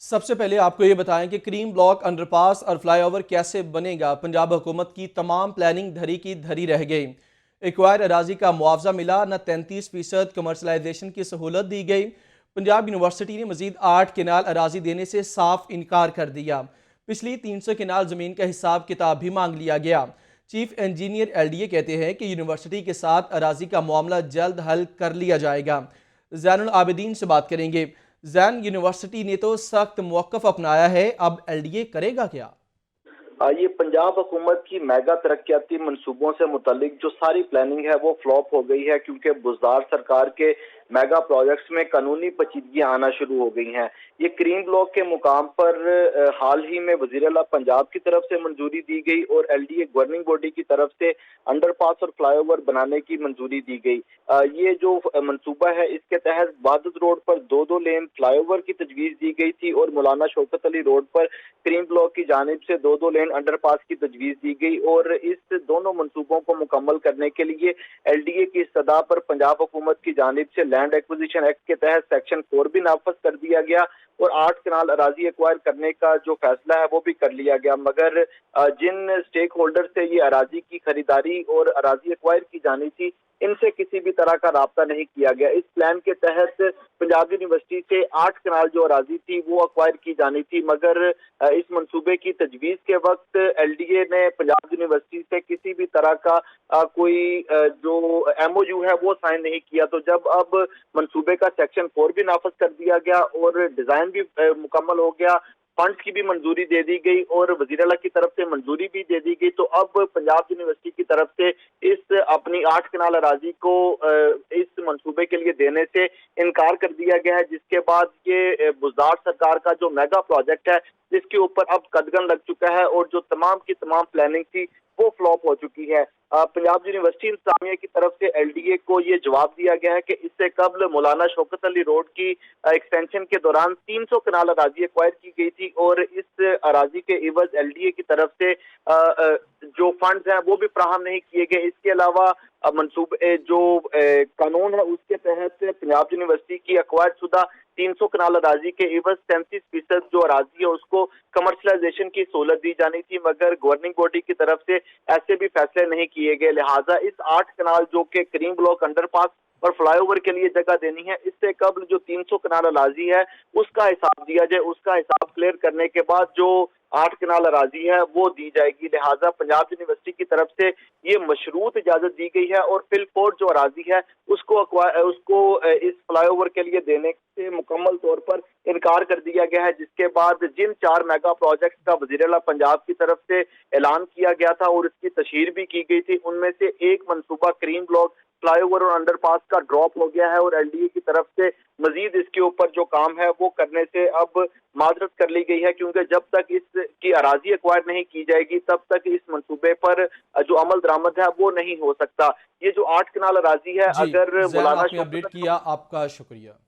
सबसे पहले आपको ये बताएं कि क्रीम ब्लॉक, अंडरपास और फ्लाईओवर कैसे बनेगा। पंजाब हुकूमत की तमाम प्लानिंग धरी की धरी रह गई। एक्वायर अराजी का मुआवजा मिला न, 33% कमर्शलाइजेशन की सहूलत दी गई। पंजाब यूनिवर्सिटी ने मजीद 8 किनाल अराजी देने से साफ इनकार कर दिया। पिछली 300 किनाल जमीन का हिसाब किताब भी मांग लिया गया। चीफ इंजीनियर LDA कहते हैं कि यूनिवर्सिटी के साथ अराजी का मामला जल्द हल कर लिया जाएगा। जैनुल आबिदीन से बात करेंगे। जैन, यूनिवर्सिटी ने तो सख्त मौकफ अपनाया है, अब LDA करेगा क्या? ये पंजाब हुकूमत की मेगा तरक्याती मंसूबों से मुतालिक जो सारी प्लानिंग है वो फ्लॉप हो गई है, क्योंकि बुज़दार सरकार के मेगा प्रोजेक्ट्स में कानूनी पेचीदगियां आना शुरू हो गई हैं। ये क्रीम ब्लॉक के मुकाम पर हाल ही में वज़ीर आला पंजाब की तरफ से मंजूरी दी गई और LDA गवर्निंग बॉडी की तरफ से अंडरपास और फ्लाईओवर बनाने की मंजूरी दी गई। ये जो मंसूबा है इसके तहत वादद रोड पर दो लेन फ्लाईओवर की तजवीज़ दी गई थी और मौलाना शौकत अली रोड पर क्रीम ब्लॉक की जानिब से दो लेन अंडरपास की तजवीज़ दी गई और इस दोनों मंसूबों को मुकम्मल करने के लिए LDA की इस्तदा पर पंजाब हुकूमत की जानिब से लैंड एक्विजिशन एक्ट के तहत सेक्शन 4 भी नाफज कर दिया गया और 8 कनाल अराजी एक्वायर करने का जो फैसला है वो भी कर लिया गया। मगर जिन स्टेक होल्डर से ये अराजी की खरीदारी और अराजी एक्वायर की जानी थी, इनसे किसी भी तरह का राब्ता नहीं किया गया। इस प्लान के तहत पंजाब यूनिवर्सिटी से 8 कनाल जो अराजी थी वो अक्वायर की जानी थी, मगर इस मंसूबे की तजवीज़ के वक्त LDA ने पंजाब यूनिवर्सिटी से किसी भी तरह का कोई जो MOU है वो साइन नहीं किया। तो जब अब मंसूबे का सेक्शन 4 भी नाफज कर दिया गया और डिज़ाइन भी मुकम्मल हो गया, फंड्स की भी मंजूरी दे दी गई और वज़ीर आला की तरफ से मंजूरी भी दे दी गई, तो अब पंजाब यूनिवर्सिटी की तरफ से इस अपनी 8 कनाल अराजी को इस मंसूबे के लिए देने से इनकार कर दिया गया है, जिसके बाद ये बुज़दार सरकार का जो मेगा प्रोजेक्ट है जिसके ऊपर अब कदगन लग चुका है और जो तमाम की तमाम प्लानिंग थी वो फ्लॉप हो चुकी है। पंजाब यूनिवर्सिटी इंतजामिया की तरफ से LDA को ये जवाब दिया गया है कि इससे कबल मौलाना शौकत अली रोड की एक्सटेंशन के दौरान 300 कनाल अराजी एक्वायर की गई थी और इस अराजी के एवज LDA की तरफ से जो फंड्स हैं वो भी फराहम नहीं किए गए। इसके अलावा मंसूबे जो कानून है उसके तहत पंजाब यूनिवर्सिटी की एक्वायर शुदा 300 कनाल अराजी के एवज 33% जो अराजी है उसको कमर्शलाइजेशन की सहूलत दी जानी थी, मगर गवर्निंग बॉडी की तरफ से ऐसे भी फैसले नहीं किए गए। लिहाजा इस 8 कनाल जो कि क्रीम ब्लॉक, अंडरपास और फ्लाईओवर के लिए जगह देनी है, इससे कबल जो 300 कनाल अराजी है उसका हिसाब दिया जाए। उसका हिसाब क्लियर करने के बाद जो 8 कनाल अराजी है वो दी जाएगी। लिहाजा पंजाब यूनिवर्सिटी की तरफ से ये मशरूत इजाजत दी गई है और फिलफोर जो अराजी है उसको इस फ्लाईओवर के लिए देने से मुकम्मल तौर पर इनकार कर दिया गया है, जिसके बाद जिन 4 मेगा प्रोजेक्ट का वज़ीर आला पंजाब की तरफ से ऐलान किया गया था और इसकी तशहीर भी की गई थी, उनमें से एक मंसूबा क्रीम ब्लॉक, फ्लाईओवर और अंडरपास का ड्रॉप हो गया है और LDA की तरफ से मजीद इसके ऊपर जो काम है वो करने से अब माजरत कर ली गई है, क्योंकि जब तक इसकी अराजी एक्वायर नहीं की जाएगी तब तक इस मंसूबे पर जो अमल दरामद है वो नहीं हो सकता। ये जो 8 कनाल अराजी है, जी अगर जैन, मौलाना आपने अपडेट किया, आपका शुक्रिया।